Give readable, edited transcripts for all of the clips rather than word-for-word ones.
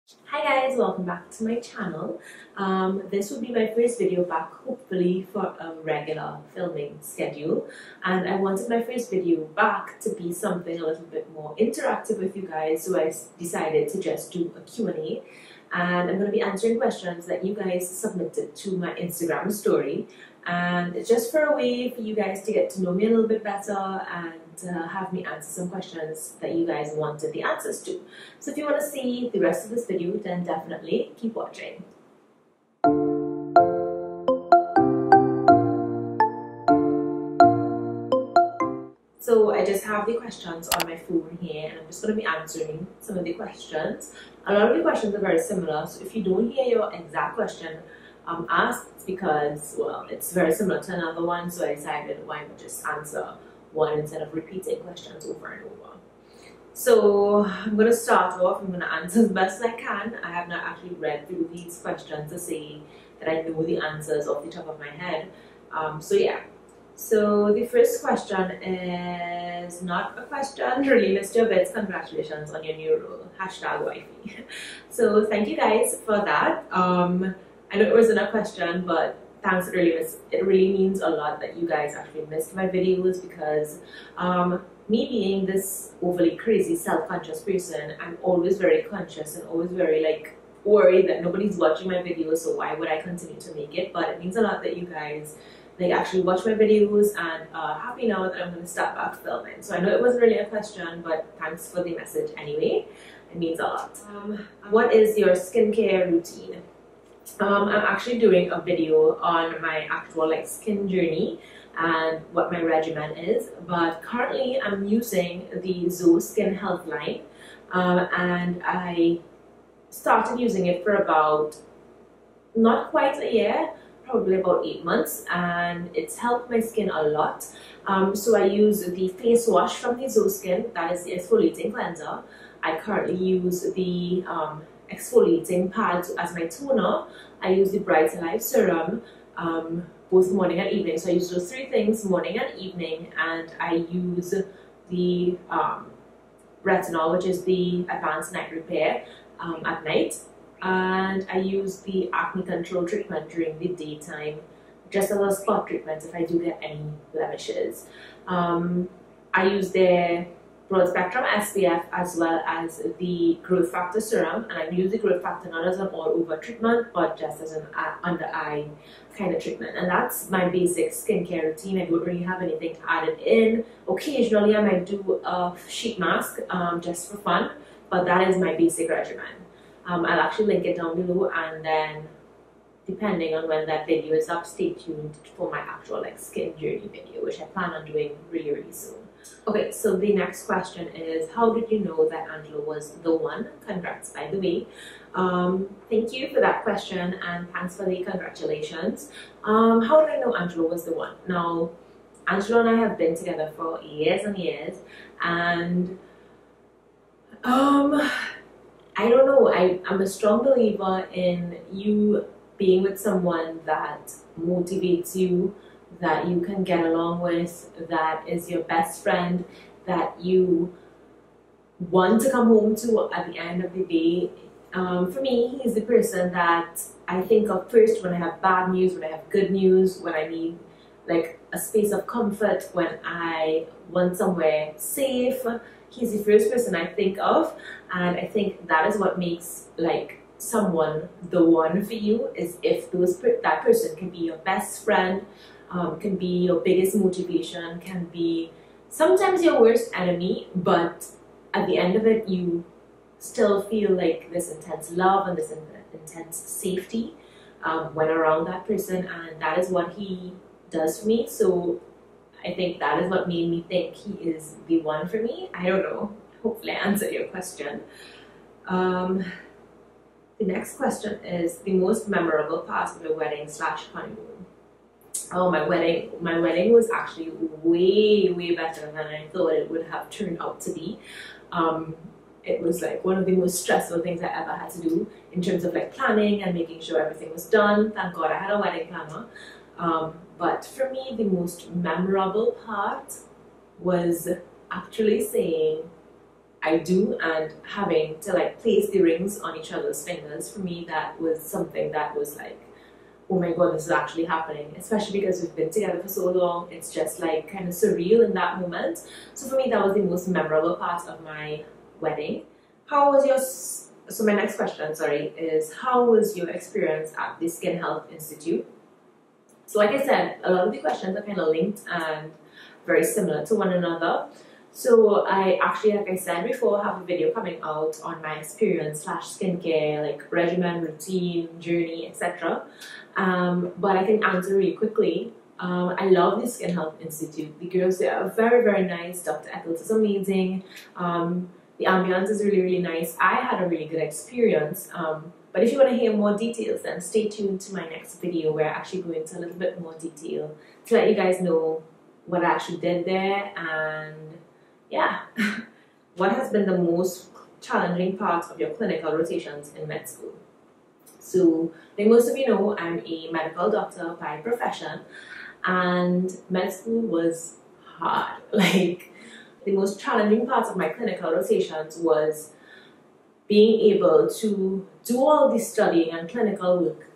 Hi guys, welcome back to my channel. This will be my first video back, hopefully for a regular filming schedule, and I wanted my first video back to be something a little bit more interactive with you guys, so I decided to just do a Q&A, and I'm going to be answering questions that you guys submitted to my Instagram story, and it's just for a way for you guys to get to know me a little bit better and have me answer some questions that you guys wanted the answers to. So if you want to see the rest of this video, then definitely keep watching. So I just have the questions on my phone here, and I'm just going to be answering some of the questions. A lot of the questions are very similar, so if you don't hear your exact question asked, it's because, well, it's very similar to another one, so I decided why not just answer one instead of repeating questions over and over. So I'm going to start off. I'm going to answer as best as I can. I have not actually read through these questions to say that I know the answers off the top of my head. So yeah. So the first question is not a question. Really missed your bits. Congratulations on your new role. #wifey. So thank you guys for that. I know it wasn't a question, but thanks. It really means a lot that you guys actually missed my videos, because me being this overly crazy self-conscious person, I'm always very conscious and always very worried that nobody's watching my videos, so why would I continue to make it? But it means a lot that you guys actually watch my videos, and happy now that I'm going to start back filming. So I know it wasn't really a question, but thanks for the message anyway. It means a lot. What is your skincare routine? I'm actually doing a video on my actual skin journey and what my regimen is, but currently I'm using the Zoe Skin Health line, and I started using it for about not quite a year, probably about 8 months, and it's helped my skin a lot. So I use the face wash from the Zoe Skin, that is the Exfoliating Cleanser. I currently use the exfoliating pads as my toner. I use the Brightalive Serum both morning and evening. So I use those three things morning and evening, and I use the retinol, which is the advanced night repair, at night, and I use the Acne Control treatment during the daytime, just as a spot treatment if I do get any blemishes. I use their broad spectrum SPF as well as the growth factor serum, and I use the growth factor not as an all over treatment, but just as an under eye kind of treatment. And that's my basic skincare routine. I don't really have anything added in. Occasionally I might do a sheet mask just for fun, but that is my basic regimen. I'll actually link it down below, and then depending on when that video is up, stay tuned for my actual skin journey video, which I plan on doing really soon. Okay, so the next question is, how did you know that Angelo was the one? Congrats, by the way. Thank you for that question, and thanks for the congratulations. How did I know Angelo was the one? Now, Angelo and I have been together for years and years, and I don't know, I'm a strong believer in you being with someone that motivates you, that you can get along with, that is your best friend, that you want to come home to at the end of the day. For me, he's the person that I think of first when I have bad news, when I have good news, when I need a space of comfort, when I want somewhere safe. He's the first person I think of, and I think that is what makes someone the one for you, is if that person can be your best friend, can be your biggest motivation, can be sometimes your worst enemy, but at the end of it you still feel this intense love and this intense safety when around that person, and that is what he does for me. So I think that is what made me think he is the one for me. I don't know. Hopefully I answered your question. The next question is the most memorable part of your wedding/honeymoon. Oh, my wedding was actually way better than I thought it would have turned out to be. It was one of the most stressful things I ever had to do in terms of planning and making sure everything was done. Thank God I had a wedding planner. But for me, the most memorable part was actually saying I do, and having to like place the rings on each other's fingers, for me that was something that was like, oh my god, this is actually happening, especially because we've been together for so long. It's just like kind of surreal in that moment. So for me that was the most memorable part of my wedding. How was your so my next question, sorry, is how was your experience at the Skin Health Institute? So like I said, a lot of the questions are kind of linked and very similar to one another. So I actually, like I said before, have a video coming out on my experience / skincare, like regimen, routine, journey, etc. But I can answer really quickly. I love the Skin Health Institute. The girls, they are very, very nice. Dr. Eccles is amazing. The ambience is really, really nice. I had a really good experience. But if you want to hear more details, then stay tuned to my next video where I actually go into a little bit more detail to let you guys know what I actually did there, and yeah, what has been the most challenging part of your clinical rotations in med school. So, like most of you know, I'm a medical doctor by profession, and med school was hard. Like, the most challenging part of my clinical rotations was being able to do all the studying and clinical work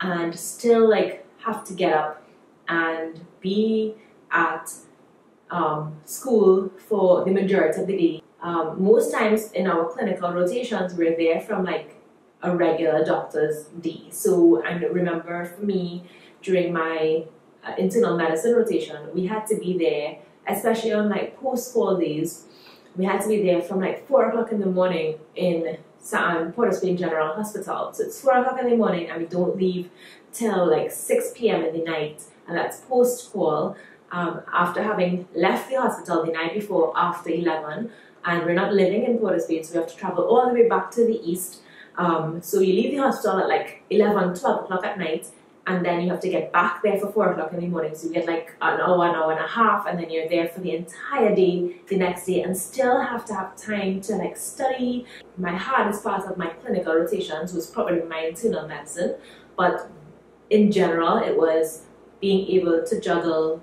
and still like have to get up and be at school for the majority of the day. Most times in our clinical rotations, we're there from like a regular doctor's day. So I remember for me, during my internal medicine rotation, we had to be there, especially on like post-fall days. We had to be there from like 4 o'clock in the morning in Port of Spain General Hospital. So it's 4 o'clock in the morning and we don't leave till like 6 p.m. in the night, and that's post-fall. After having left the hospital the night before after 11, and we're not living in Port of Spain, so we have to travel all the way back to the east. So you leave the hospital at like 11, 12 o'clock at night, and then you have to get back there for 4 o'clock in the morning. So you get like an hour and a half, and then you're there for the entire day the next day, and still have to have time to like study. My hardest part of my clinical rotations was probably my internal medicine, but in general it was being able to juggle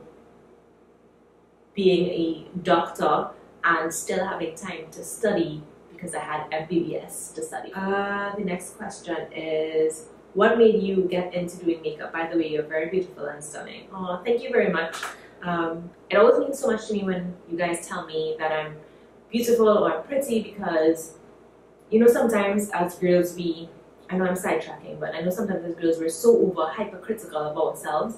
being a doctor and still having time to study because I had MBBS to study. The next question is, what made you get into doing makeup? By the way, you're very beautiful and stunning. Oh, thank you very much. It always means so much to me when you guys tell me that I'm beautiful or I'm pretty, because you know, sometimes as girls I know I'm sidetracking, but I know sometimes as girls we're so over hypercritical of ourselves,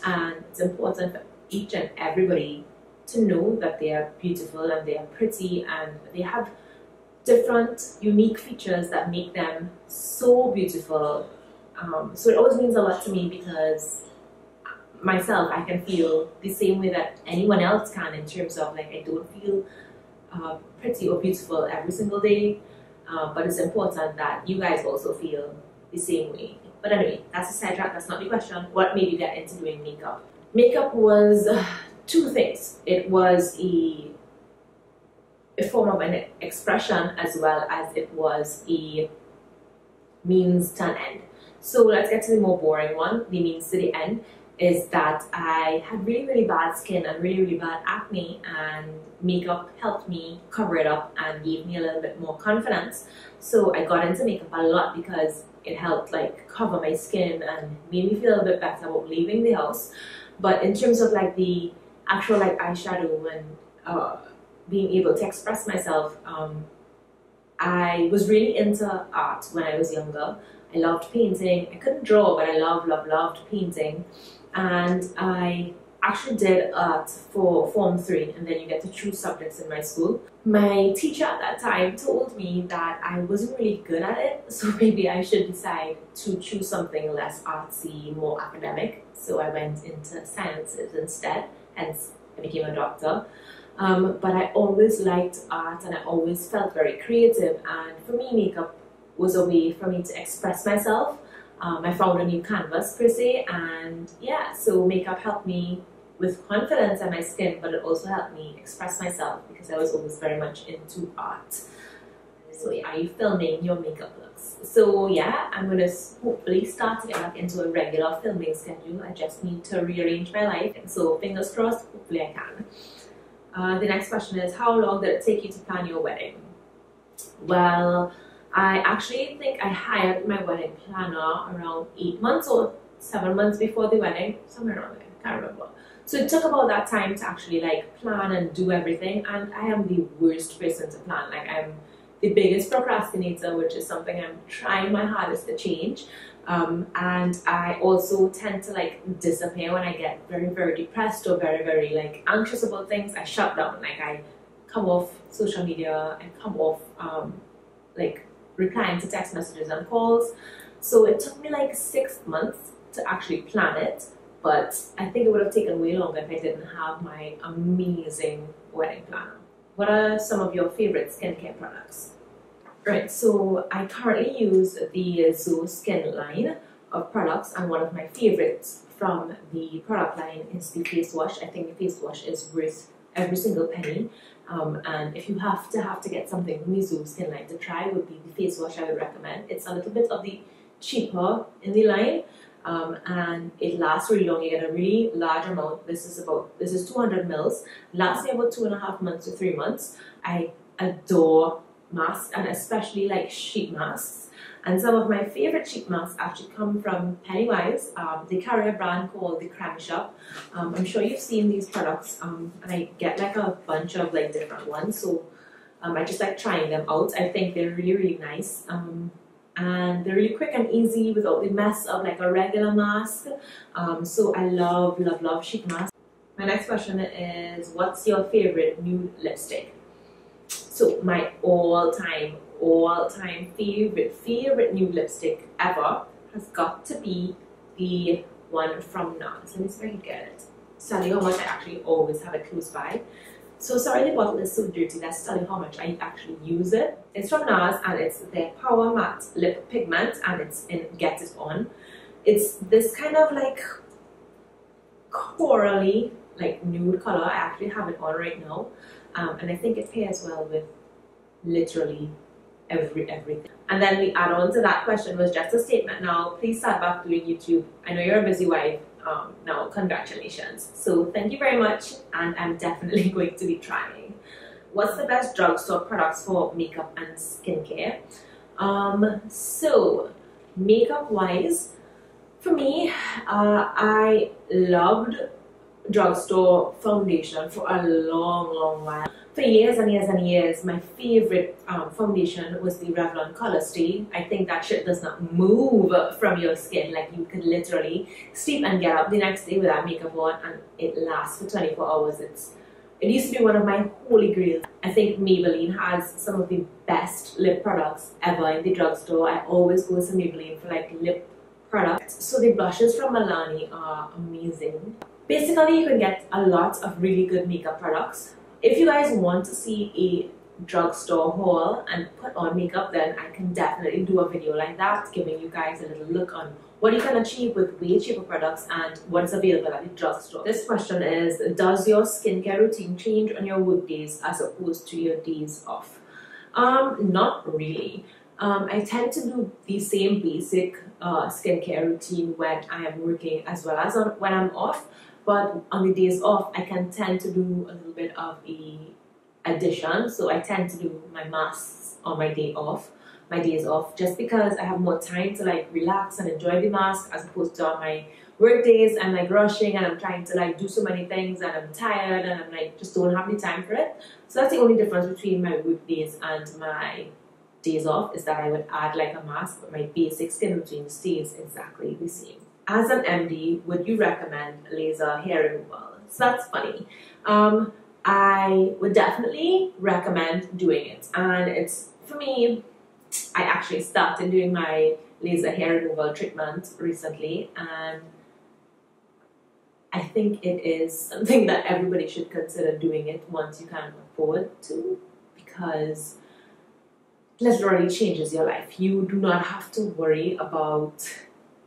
and it's important for each and everybody to know that they are beautiful and they are pretty and they have different unique features that make them so beautiful. So it always means a lot to me, because myself, I can feel the same way that anyone else can, in terms of like, I don't feel pretty or beautiful every single day, but it's important that you guys also feel the same way. But anyway, that's a sidetrack, that's not the question. What made you get into doing makeup? Makeup was two things. It was a form of an expression, as well as it was a means to an end. So let's get to the more boring one. The means to the end is that I had really, really bad skin and really, really bad acne, and makeup helped me cover it up and gave me a little bit more confidence. So I got into makeup a lot because it helped like cover my skin and made me feel a bit better about leaving the house. But in terms of like the actual like eyeshadow and being able to express myself, I was really into art when I was younger. I loved painting. I couldn't draw, but I loved painting. And I actually did art for Form 3, and then you get to choose subjects in my school. My teacher at that time told me that I wasn't really good at it, so maybe I should decide to choose something less artsy, more academic. So I went into sciences instead, hence I became a doctor. But I always liked art and I always felt very creative, and for me makeup was a way for me to express myself. I found a new canvas per se, and yeah, so makeup helped me with confidence in my skin, but it also helped me express myself because I was always very much into art. So yeah, are you filming your makeup looks? So yeah, I'm going to hopefully start to get back into a regular filming schedule. I just need to rearrange my life, so fingers crossed, hopefully I can. The next question is, how long did it take you to plan your wedding? Well, I actually think I hired my wedding planner around 8 months or 7 months before the wedding, somewhere around there, I can't remember. So it took about that time to actually like plan and do everything, and I am the worst person to plan. Like, I'm the biggest procrastinator, which is something I'm trying my hardest to change. And I also tend to like disappear when I get very, very depressed or very, very like anxious about things. I shut down. Like, I come off social media, I come off like replying to text messages and calls. So it took me like 6 months to actually plan it, but I think it would have taken way longer if I didn't have my amazing wedding planner. What are some of your favorite skincare products? Right, so I currently use the Zoe Skin line of products, and one of my favorites from the product line is the face wash. I think the face wash is worth every single penny. And if you have to get something from the Zoe Skin line to try, would be the face wash I would recommend. It's a little bit of the cheaper in the line, and it lasts really long. You get a really large amount. This is 200 mils. Lasts me about 2.5 months to 3 months. I adore masks, and especially like sheet masks. And some of my favorite sheet masks actually come from Pennywise. They carry a brand called the Crime Shop. I'm sure you've seen these products, and I get like a bunch of like different ones. So I just like trying them out. I think they're really, really nice. And they're really quick and easy without the mess of like a regular mask. So I love, love, love sheet masks. My next question is, what's your favorite nude lipstick? So my all-time favorite nude lipstick ever has got to be the one from NARS. Let me see if I can get it. Tell you how much I actually always have it close by. So sorry the bottle is so dirty, that's tell you how much I actually use it. It's from NARS, and it's their Power Matte Lip Pigment, and it's in Get It On. It's this kind of like corally, like nude color. I actually have it on right now. And I think it pairs well with literally everything. And then the add-on to that question was just a statement. Now, please start back doing YouTube. I know you're a busy wife. Now, congratulations. So thank you very much, and I'm definitely going to be trying. What's the best drugstore products for makeup and skincare? So makeup-wise, for me, I loved drugstore foundation for a long while. For years and years and years, my favorite foundation was the Revlon Color Stay. I think that shit does not move from your skin. Like, you could literally sleep and get up the next day with that makeup on, and it lasts for 24 hours. It used to be one of my holy grails. I think Maybelline has some of the best lip products ever in the drugstore. I always go to Maybelline for like lip products. So the blushes from Milani are amazing. Basically, you can get a lot of really good makeup products. If you guys want to see a drugstore haul and put on makeup, then I can definitely do a video like that, giving you guys a little look on what you can achieve with way cheaper products and what is available at the drugstore. This question is, does your skincare routine change on your work days as opposed to your days off? Not really. I tend to do the same basic skincare routine when I am working as well as when I'm off. But on the days off, I can tend to do a little bit of a addition. So I tend to do my masks on my days off, just because I have more time to like relax and enjoy the mask, as opposed to on my work days I'm like rushing and I'm trying to like do so many things and I'm tired and I'm like just don't have any time for it. So that's the only difference between my work days and my days off, is that I would add like a mask, but my basic skin routine stays exactly the same. As an MD, would you recommend laser hair removal? So that's funny. I would definitely recommend doing it. And it's, for me, I actually started doing my laser hair removal treatment recently, and I think it is something that everybody should consider doing it once you can afford to, because it literally changes your life. You do not have to worry about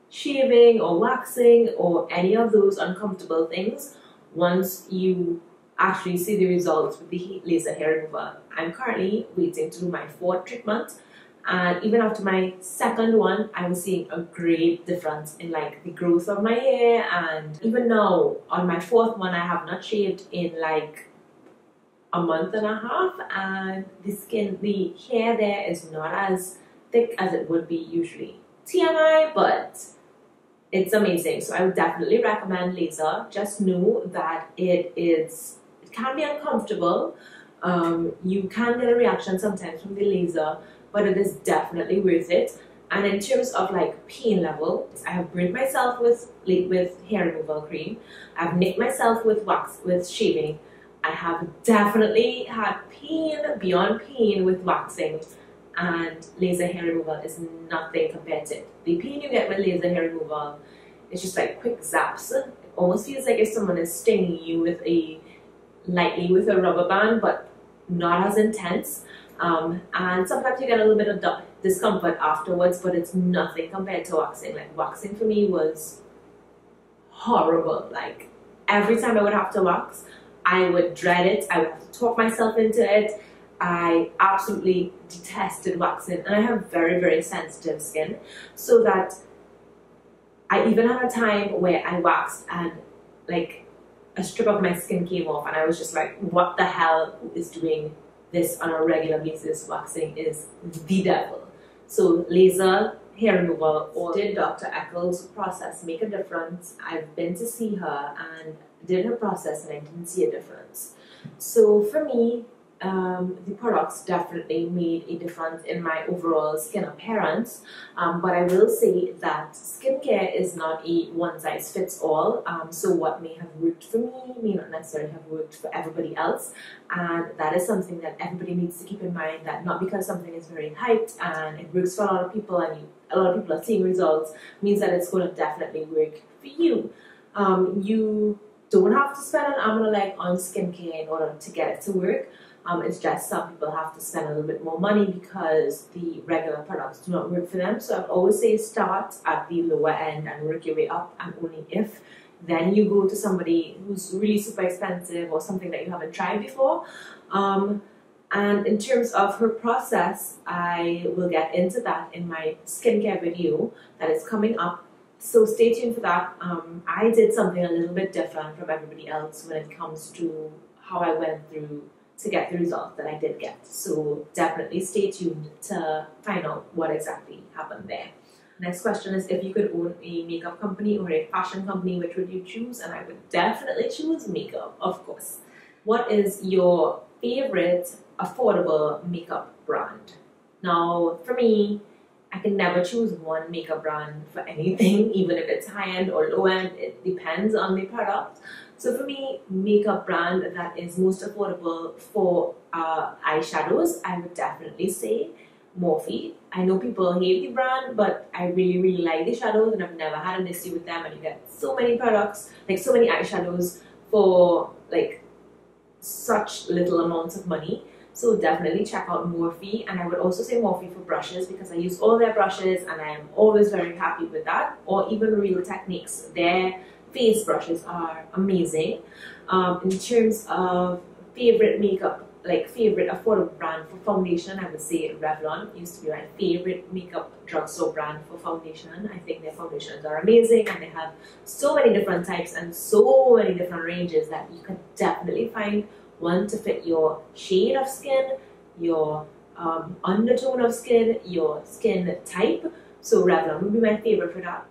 shaving or waxing or any of those uncomfortable things once you actually see the results with the laser hair removal. I'm currently waiting to do my 4th treatment, and even after my 2nd one, I was seeing a great difference in like the growth of my hair. And even now on my 4th one, I have not shaved in like a month and a half, and the hair there is not as thick as it would be usually. TMI, but it's amazing. So I would definitely recommend laser. Just know that it can be uncomfortable. You can get a reaction sometimes from the laser, but it is definitely worth it. And in terms of like pain level, I have burnt myself with hair removal cream. I've nicked myself with shaving. I have definitely had pain beyond pain with waxing, and laser hair removal is nothing compared to it. The pain you get with laser hair removal is just like quick zaps. It almost feels like if someone is stinging you lightly with a rubber band, but not as intense. And sometimes you get a little bit of discomfort afterwards, but it's nothing compared to waxing. Like waxing for me was horrible. Like every time I would have to wax, I would dread it. I would have to talk myself into it. I absolutely detested waxing, and I have very, very sensitive skin, so that I even had a time where I waxed and like a strip of my skin came off, and I was just like, what the hell is doing this on a regular basis? Waxing is the devil. So laser hair removal, or did Dr. Eccles' process make a difference? I've been to see her and did her process, and I didn't see a difference. So for me, the products definitely made a difference in my overall skin appearance, but I will say that skincare is not a one-size-fits-all. So what may have worked for me may not necessarily have worked for everybody else, and that is something that everybody needs to keep in mind, that not because something is very hyped and it works for a lot of people and a lot of people are seeing results means that it's going to definitely work for you. You don't have to spend an arm and a leg on skincare in order to get it to work. It's just some people have to spend a little bit more money because the regular products do not work for them. So I'd always say start at the lower end and work your way up, and only if then you go to somebody who's really super expensive or something that you haven't tried before. And in terms of her process, I will get into that in my skincare video that is coming up. So stay tuned for that. I did something a little bit different from everybody else when it comes to how I went through to get the results that I did get. So definitely stay tuned to find out what exactly happened there. Next question is, if you could own a makeup company or a fashion company, which would you choose? And I would definitely choose makeup, of course. What is your favorite affordable makeup brand? Now, for me, I can never choose one makeup brand for anything, even if it's high-end or low-end. It depends on the product. So for me, makeup brand that is most affordable for eyeshadows, I would definitely say Morphe. I know people hate the brand, but I really, really like the shadows, and I've never had an issue with them. And you get so many products, like so many eyeshadows for like such little amounts of money. So definitely check out Morphe. And I would also say Morphe for brushes, because I use all their brushes and I am always very happy with that. Or even Real Techniques, their face brushes are amazing. In terms of favorite makeup, like favorite affordable brand for foundation, I would say Revlon used to be my favorite makeup drugstore brand for foundation. I think their foundations are amazing, and they have so many different types and so many different ranges that you can definitely find one to fit your shade of skin, your undertone of skin, your skin type. So Revlon would be my favorite for that.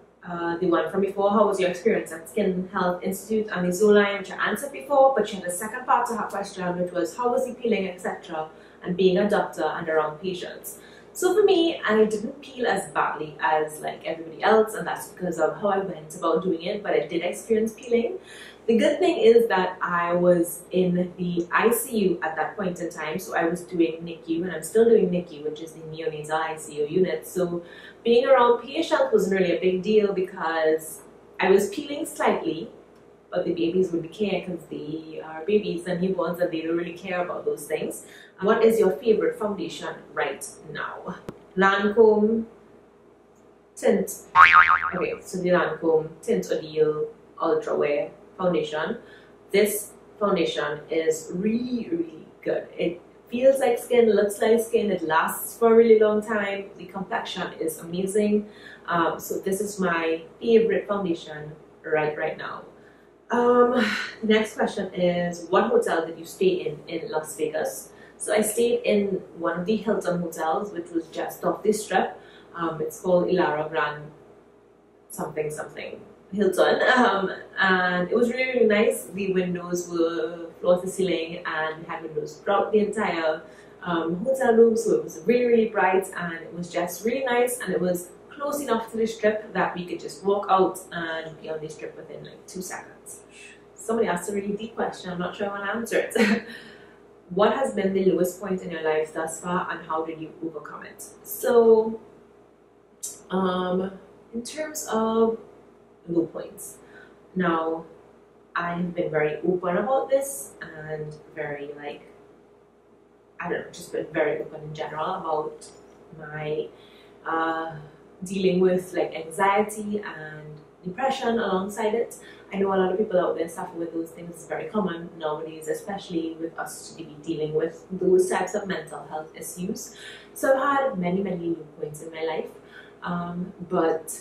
The one from before, how was your experience at Skin Health Institute and Missoula, which I answered before, but she had a second part to her question, which was how was he peeling, etc., and being a doctor and around patients. So for me, I didn't peel as badly as like everybody else, and that's because of how I went about doing it, but I did experience peeling. The good thing is that I was in the ICU at that point in time, so I was doing NICU, and I'm still doing NICU, which is the neonatal ICU unit. So being around patients wasn't really a big deal because I was peeling slightly, but the babies wouldn't care because they are babies and newborns and they don't really care about those things. What is your favorite foundation right now? Lancome Tint. Okay, so the Lancome Tint Ordeal Ultra Wear foundation. This foundation is really, really good. It feels like skin, looks like skin, it lasts for a really long time. The complexion is amazing. So this is my favorite foundation right now. The next question is, what hotel did you stay in Las Vegas? So I stayed in one of the Hilton hotels, which was just off the strip. It's called Ilara Grand something something Hilton, and it was really, really nice. The windows were floor to ceiling, and we had windows throughout the entire hotel room, so it was really, really bright, and it was just really nice, and it was close enough to the strip that we could just walk out and be on the strip within like 2 seconds. Somebody asked a really deep question. I'm not sure I want to answer it. What has been the lowest point in your life thus far, and how did you overcome it? So, in terms of low points, now I have been very open about this and very I don't know, just been very open in general about my dealing with anxiety and depression alongside it. I know a lot of people out there suffer with those things. It's very common nowadays, especially with us to be dealing with those types of mental health issues. So I've had many, many low points in my life, but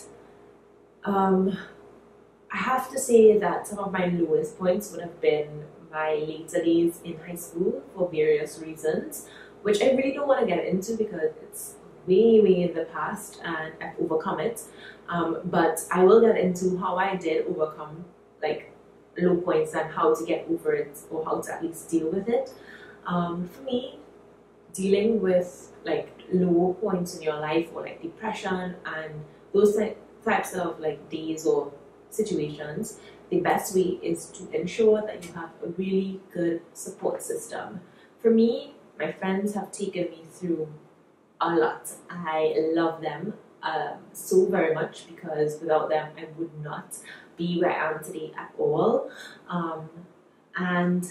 I have to say that some of my lowest points would have been my later days in high school for various reasons, which I really don't want to get into because it's way, way in the past and I've overcome it. But I will get into how I did overcome low points and how to get over it, or how to at least deal with it. For me, dealing with low points in your life, or depression and those types of days or situations, the best way is to ensure that you have a really good support system. For me, my friends have taken me through a lot. I love them so very much, because without them I would not be where I am today at all. And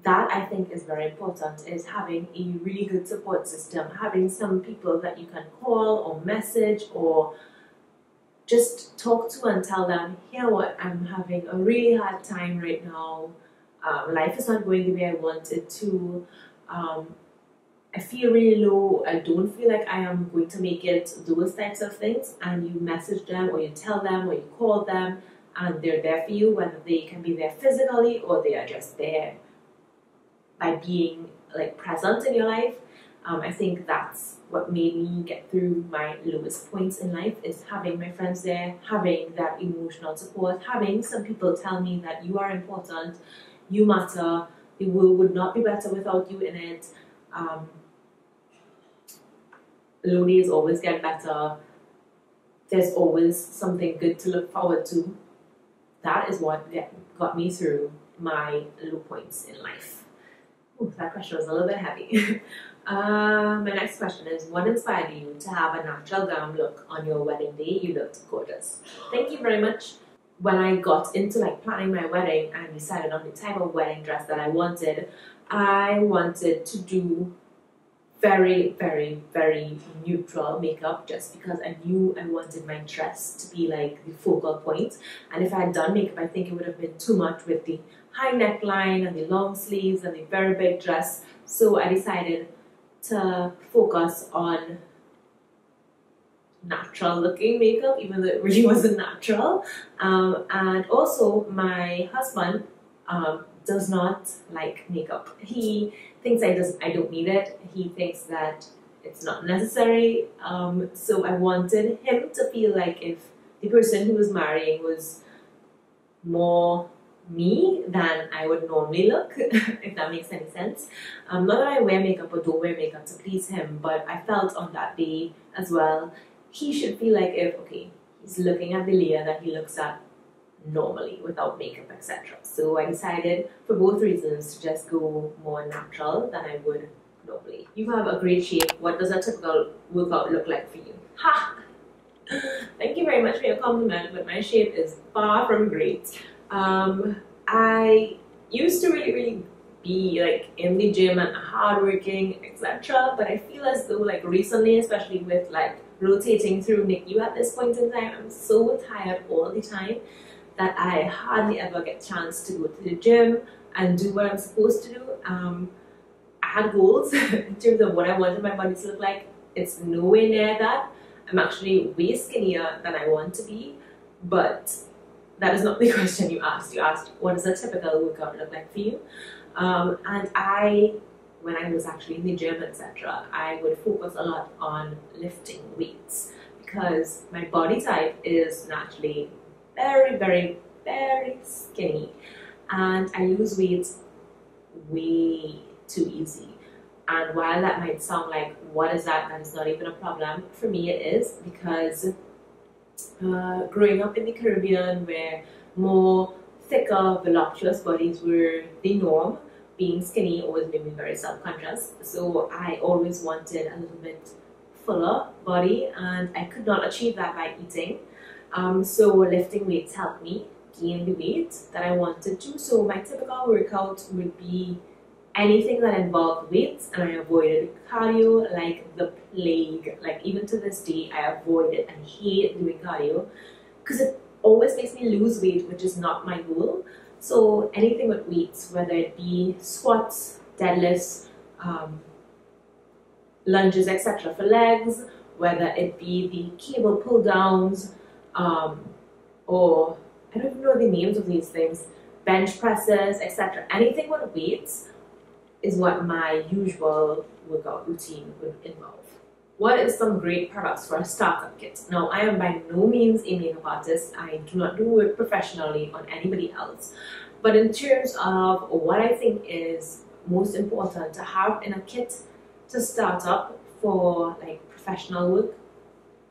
that, I think, is very important, is having a really good support system, having some people that you can call or message or just talk to and tell them, you know what, I'm having a really hard time right now. Life is not going the way I want it to. I feel really low. I don't feel like I am going to make it, those types of things. And you message them, or you tell them, or you call them, and they're there for you, whether they can be there physically or they are just there by being present in your life. I think that's what made me get through my lowest points in life, is having my friends there, having that emotional support, having some people tell me that you are important, you matter, the world would not be better without you in it. Low days always get better. There's always something good to look forward to. That is what got me through my low points in life. Ooh, that question was a little bit heavy. My next question is, what inspired you to have a natural glam look on your wedding day? You looked gorgeous. Thank you very much. When I got into planning my wedding and decided on the type of wedding dress that I wanted to do very, very, very neutral makeup, just because I knew I wanted my dress to be the focal point. And if I had done makeup, I think it would have been too much with the high neckline and the long sleeves and the very big dress. So I decided to focus on natural looking makeup, even though it really wasn't natural. And also, my husband does not like makeup. He thinks I don't need it. He thinks that it's not necessary. So I wanted him to feel like if the person who was marrying was more me than I would normally look, if that makes any sense. Not that I wear makeup or don't wear makeup to please him, but I felt on that day as well, he should feel like he's looking at the Leah that he looks at normally without makeup, etc. So I decided, for both reasons, to just go more natural than I would normally. You have a great shape. What does a typical workout look like for you? Ha! Thank you very much for your compliment, but my shape is far from great. I used to really, really be in the gym and hardworking, etc. But I feel as though recently, especially with rotating through NICU at this point in time, I'm so tired all the time that I hardly ever get a chance to go to the gym and do what I'm supposed to do. I had goals in terms of what I wanted my body to look like. It's nowhere near that. I'm actually way skinnier than I want to be, but that is not the question you asked. You asked, what does a typical workout look like for you? And when I was actually in the gym, etc., I would focus a lot on lifting weights because my body type is naturally very, very, very skinny, and I lose weight way too easy. And while that might sound like, what is that? That is not even a problem. For me, it is, because growing up in the Caribbean, where more thicker, voluptuous bodies were the norm, being skinny always made me very self-conscious. So I always wanted a little bit fuller body, and I could not achieve that by eating. So lifting weights helped me gain the weight that I wanted to. So my typical workout would be anything that involved weights, and I avoided cardio like the plague. Like, even to this day, I avoid it and hate doing cardio because it always makes me lose weight, which is not my goal. So anything with weights, whether it be squats, deadlifts, lunges, etc. for legs, whether it be the cable pull downs, or I don't even know the names of these things, bench presses, etc. Anything with weights is what my usual workout routine would involve. What is some great products for a startup kit? Now, I am by no means a makeup artist. I do not do work professionally on anybody else. But in terms of what I think is most important to have in a kit to start up for like professional work,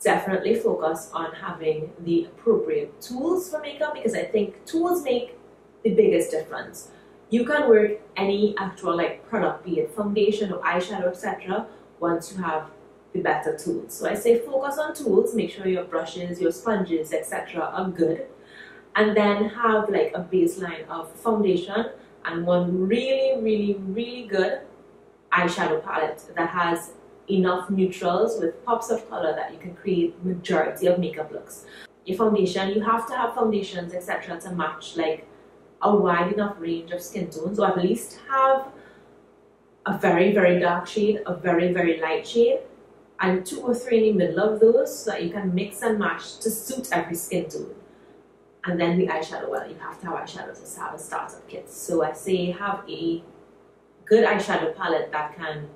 definitely focus on having the appropriate tools for makeup, because I think tools make the biggest difference. You can work any actual like product, be it foundation or eyeshadow, etc., once you have the better tools. So I say focus on tools, make sure your brushes, your sponges, etc. are good, and then have like a baseline of foundation and one really, really, really good eyeshadow palette that has enough neutrals with pops of color that you can create majority of makeup looks. Your foundation, you have to have foundations, etc., to match like a wide enough range of skin tones, or at least have a very, very dark shade, a very, very light shade, and 2 or 3 in the middle of those, so that you can mix and match to suit every skin tone. And then the eyeshadow, well, you have to have eyeshadow to have a startup kit. So I say have a good eyeshadow palette that can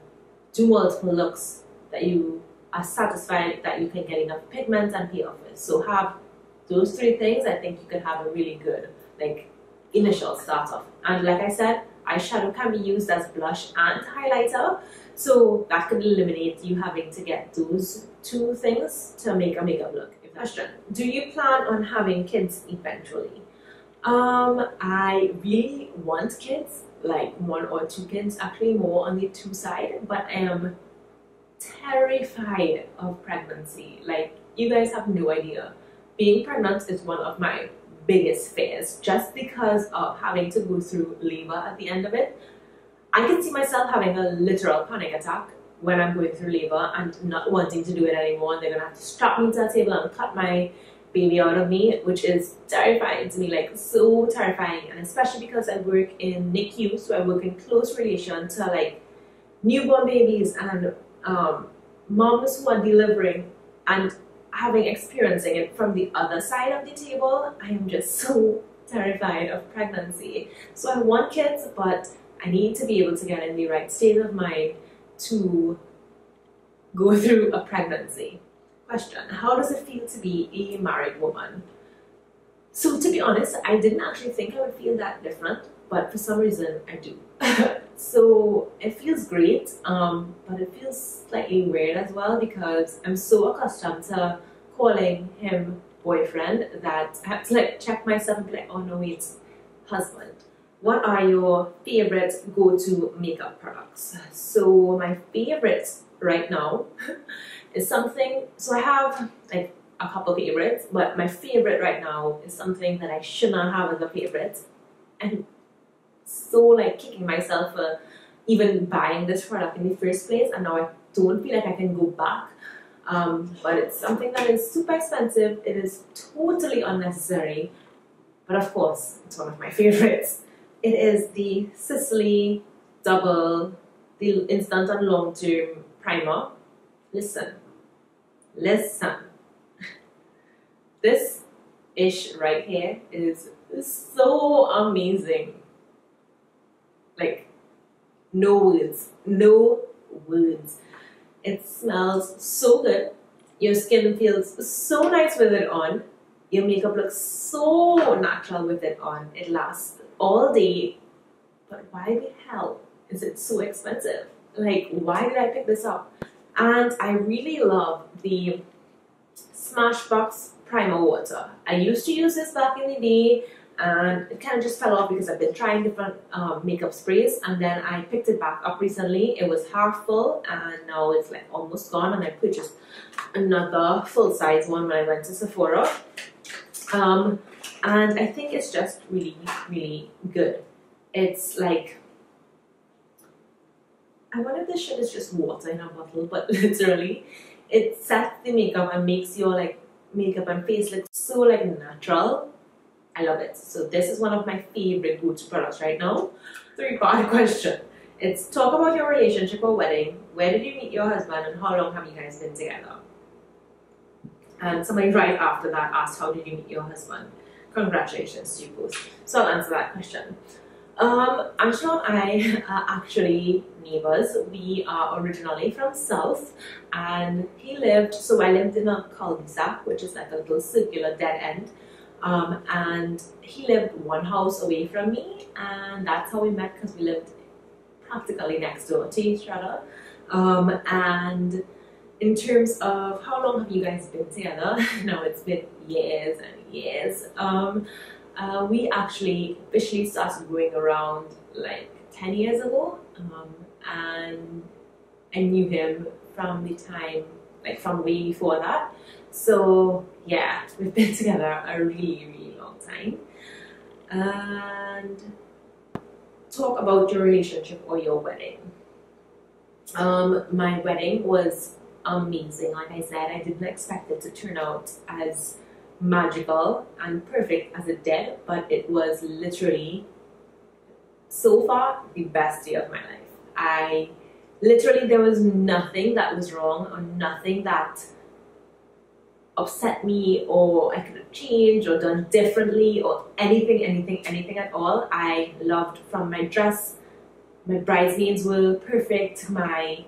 do multiple looks, that you are satisfied that you can get enough pigment and pay off with. So have those 3 things. I think you can have a really good like initial startup. And like I said, eyeshadow can be used as blush and highlighter, so that could eliminate you having to get those 2 things to make a makeup look. Question: do you plan on having kids eventually? I really want kids, like 1 or 2 kids, actually more on the 2 side, but I am terrified of pregnancy. Like, you guys have no idea. Being pregnant is one of my biggest fears, just because of having to go through labor at the end of it. I can see myself having a literal panic attack when I'm going through labor and not wanting to do it anymore, and they're gonna have to strap me to a table and cut my baby out of me, which is terrifying to me, like so terrifying. And especially because I work in NICU, so I work in close relation to like newborn babies and moms who are delivering, and experiencing it from the other side of the table, I am just so terrified of pregnancy. So I want kids, but I need to be able to get in the right state of mind to go through a pregnancy. Question: how does it feel to be a married woman? So to be honest, I didn't actually think I would feel that different, but for some reason I do. So it feels great, but it feels slightly weird as well, because I'm so accustomed to calling him boyfriend that I have to like check myself and be like, oh no, wait, husband. What are your favorite go-to makeup products? So my favorite right now is something, so I have like a couple favorites, but my favorite right now is something that I should not have as a favorite, and so like kicking myself for even buying this product in the first place, and now I don't feel like I can go back. But it's something that is super expensive. It is totally unnecessary, but of course it's one of my favorites. It is the Sicily Double, the Instant and Long Term Primer. Listen. This ish right here is so amazing. Like, no words, no words. It smells so good. Your skin feels so nice with it on. Your makeup looks so natural with it on. It lasts all day. But why the hell is it so expensive? Like, why did I pick this up? And I really love the Smashbox Primer Water. I used to use this back in the day, and it kind of just fell off because I've been trying different makeup sprays, and then I picked it back up recently. It was half full, and now it's like almost gone, and I purchased another full-size one when I went to Sephora. And I think it's just really, really good. It's like, I wonder if this shit is just water in a bottle, but literally, it sets the makeup and makes your like makeup and face look so like natural. I love it. So this is one of my favorite go-to products right now. 3-part question. It's talk about your relationship or wedding. Where did you meet your husband and how long have you guys been together? And somebody right after that asked, how did you meet your husband? Congratulations to you both. So I'll answer that question. Angelo and I are actually neighbors. We are originally from South, and he lived, so I lived in a cul-de-sac, which is like a little circular dead end. And he lived one house away from me, and that's how we met, because we lived practically next door to each other. And in terms of how long have you guys been together, now it's been years and years. We actually officially started going around like 10 years ago, and I knew him from the time, like from way before that. So yeah, we've been together a really, really long time. And talk about your relationship or your wedding. My wedding was amazing. Like I said, I didn't expect it to turn out as magical and perfect as it did, but it was literally, so far, the best day of my life. I literally, there was nothing that was wrong or nothing that upset me or I could have changed or done differently or anything at all. I loved, from my dress, my bridesmaids were perfect, my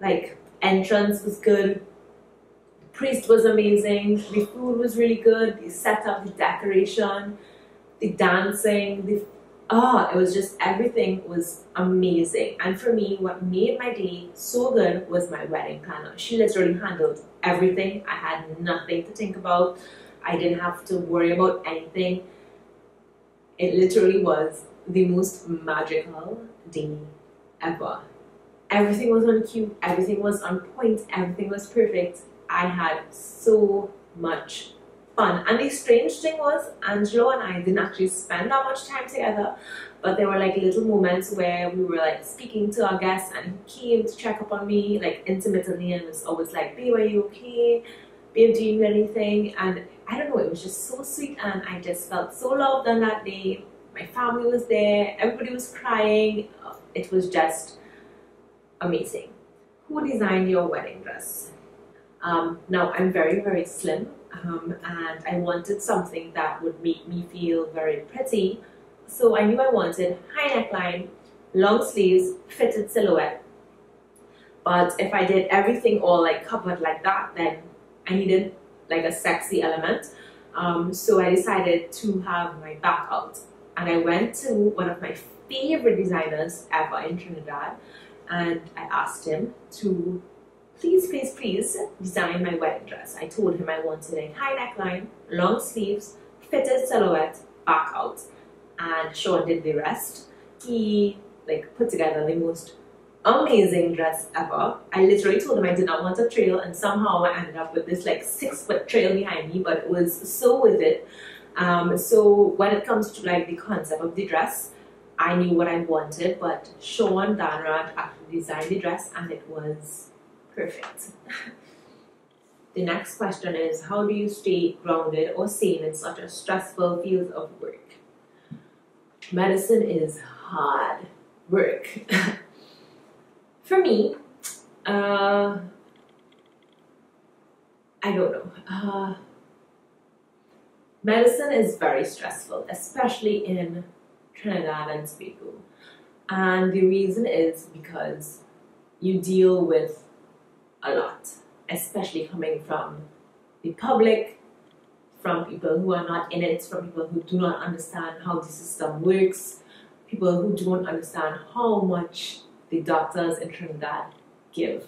like entrance was good, priest was amazing, the food was really good, the setup, the decoration, the dancing, it was just, everything was amazing. And for me, what made my day so good was my wedding planner. She literally handled everything. I had nothing to think about. I didn't have to worry about anything. It literally was the most magical day ever. Everything was on cue, everything was on point, everything was perfect. I had so much fun. And the strange thing was, Angelo and I didn't actually spend that much time together, but there were like little moments where we were like speaking to our guests, and he came to check up on me like intermittently and was always like, babe, are you okay? Babe, do you need anything? And I don't know, it was just so sweet, and I just felt so loved on that day. My family was there, everybody was crying. It was just amazing. Who designed your wedding dress? Now, I'm very, very slim, and I wanted something that would make me feel very pretty. So I knew I wanted high neckline, long sleeves, fitted silhouette. But if I did everything all like covered like that, then I needed like a sexy element. So I decided to have my back out. And I went to one of my favorite designers ever in Trinidad, and I asked him to please design my wedding dress. I told him I wanted a high neckline, long sleeves, fitted silhouette, back out. And Sean did the rest. He like put together the most amazing dress ever. I literally told him I did not want a trail, and somehow I ended up with this like 6-foot trail behind me, but it was so worth it. So when it comes to like the concept of the dress, I knew what I wanted, but Sean Danrad actually designed the dress, and it was perfect. The next question is, how do you stay grounded or sane in such a stressful field of work? Medicine is hard work. For me, I don't know. Medicine is very stressful, especially in Trinidad and Tobago. And the reason is because you deal with a lot, especially coming from the public, from people who are not in it, from people who do not understand how the system works, people who don't understand how much the doctors in Trinidad give.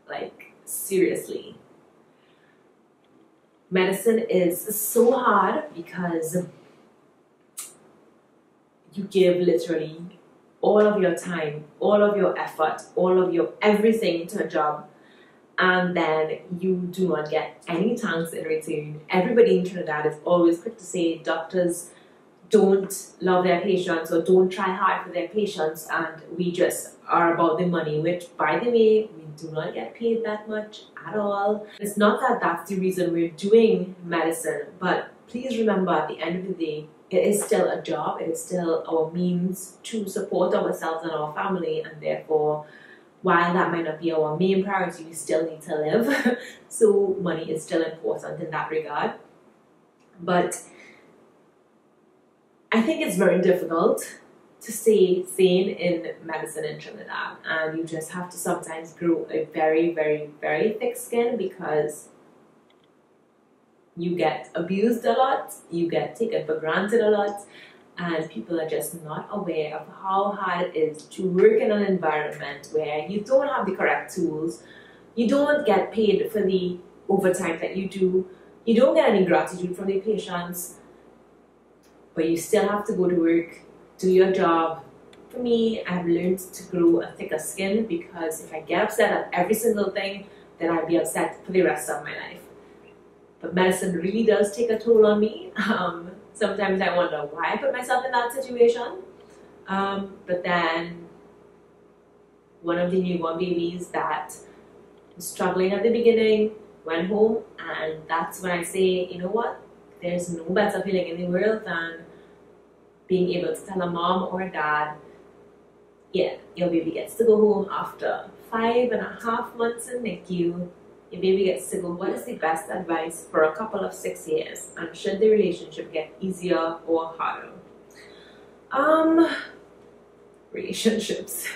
Like, seriously. Medicine is so hard because you give literally all of your time, all of your effort, all of your everything to a job, and then you do not get any thanks in return. Everybody in Trinidad is always quick to say doctors don't love their patients or don't try hard for their patients, and we just are about the money, which, by the way, we do not get paid that much at all. It's not that that's the reason we're doing medicine, but please remember, at the end of the day, it is still a job. It is still our means to support ourselves and our family, and therefore, while that might not be our main priority, we still need to live. So money is still important in that regard. But I think it's very difficult to stay sane in medicine in Trinidad, and you just have to sometimes grow a very, very, very thick skin because you get abused a lot, you get taken for granted a lot, and people are just not aware of how hard it is to work in an environment where you don't have the correct tools, you don't get paid for the overtime that you do, you don't get any gratitude from the patients, but you still have to go to work, do your job. For me, I've learned to grow a thicker skin because if I get upset at every single thing, then I'll be upset for the rest of my life. But medicine really does take a toll on me. Sometimes I wonder why I put myself in that situation. But then one of the newborn babies that was struggling at the beginning went home, and that's when I say, you know what? There's no better feeling in the world than being able to tell a mom or a dad, yeah, your baby gets to go home after 5.5 months in NICU. Your baby gets to go. What is the best advice for a couple of 6 years? And should the relationship get easier or harder? Relationships.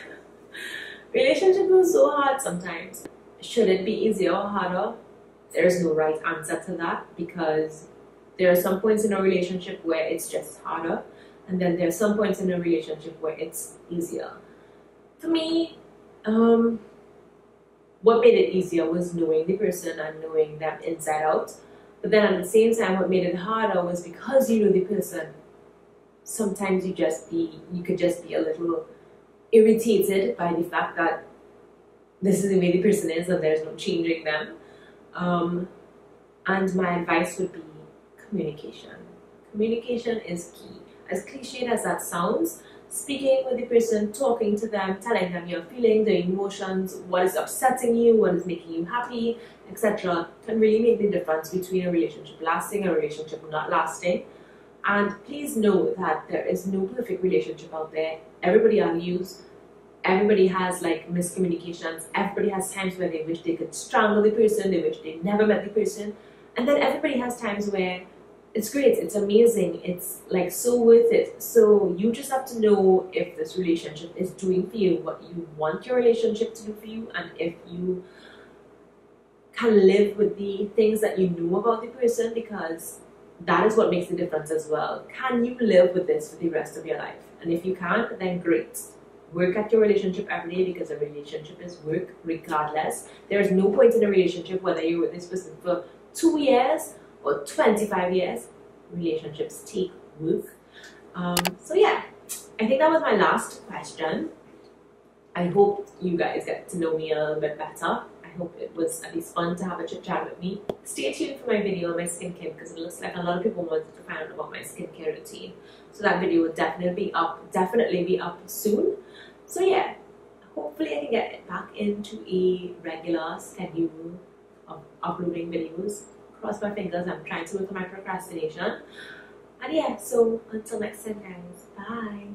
Relationships are so hard sometimes. Should it be easier or harder? There is no right answer to that, because there are some points in a relationship where it's just harder, and then there are some points in a relationship where it's easier. For me, what made it easier was knowing the person and knowing them inside out. But then at the same time, what made it harder was because you know the person, sometimes you could just be a little irritated by the fact that this is the way the person is and there's no changing them. And my advice would be communication. Communication is key. As cliched as that sounds, speaking with the person, talking to them, telling them your feelings, their emotions, what is upsetting you, what is making you happy, etc., can really make the difference between a relationship lasting and a relationship not lasting. And please know that there is no perfect relationship out there. Everybody argues. Everybody has miscommunications. Everybody has times where they wish they could strangle the person, they wish they never met the person. And then everybody has times where it's great, it's amazing, it's so worth it. So you just have to know if this relationship is doing for you what you want your relationship to do for you, and if you can live with the things that you know about the person, because that is what makes the difference as well. Can you live with this for the rest of your life? And if you can't, then great. Work at your relationship every day, because a relationship is work regardless. There is no point in a relationship whether you're with this person for 2 years or 25 years. Relationships take work. So yeah, I think that was my last question. I hope you guys get to know me a little bit better. I hope it was at least fun to have a chit chat with me. Stay tuned for my video on my skincare, because it looks like a lot of people wanted to find out about my skincare routine. So that video will definitely be up soon. So yeah, hopefully I can get back into a regular schedule of uploading videos. Cross my fingers, I'm trying to work on my procrastination. And yeah, so until next time guys, bye.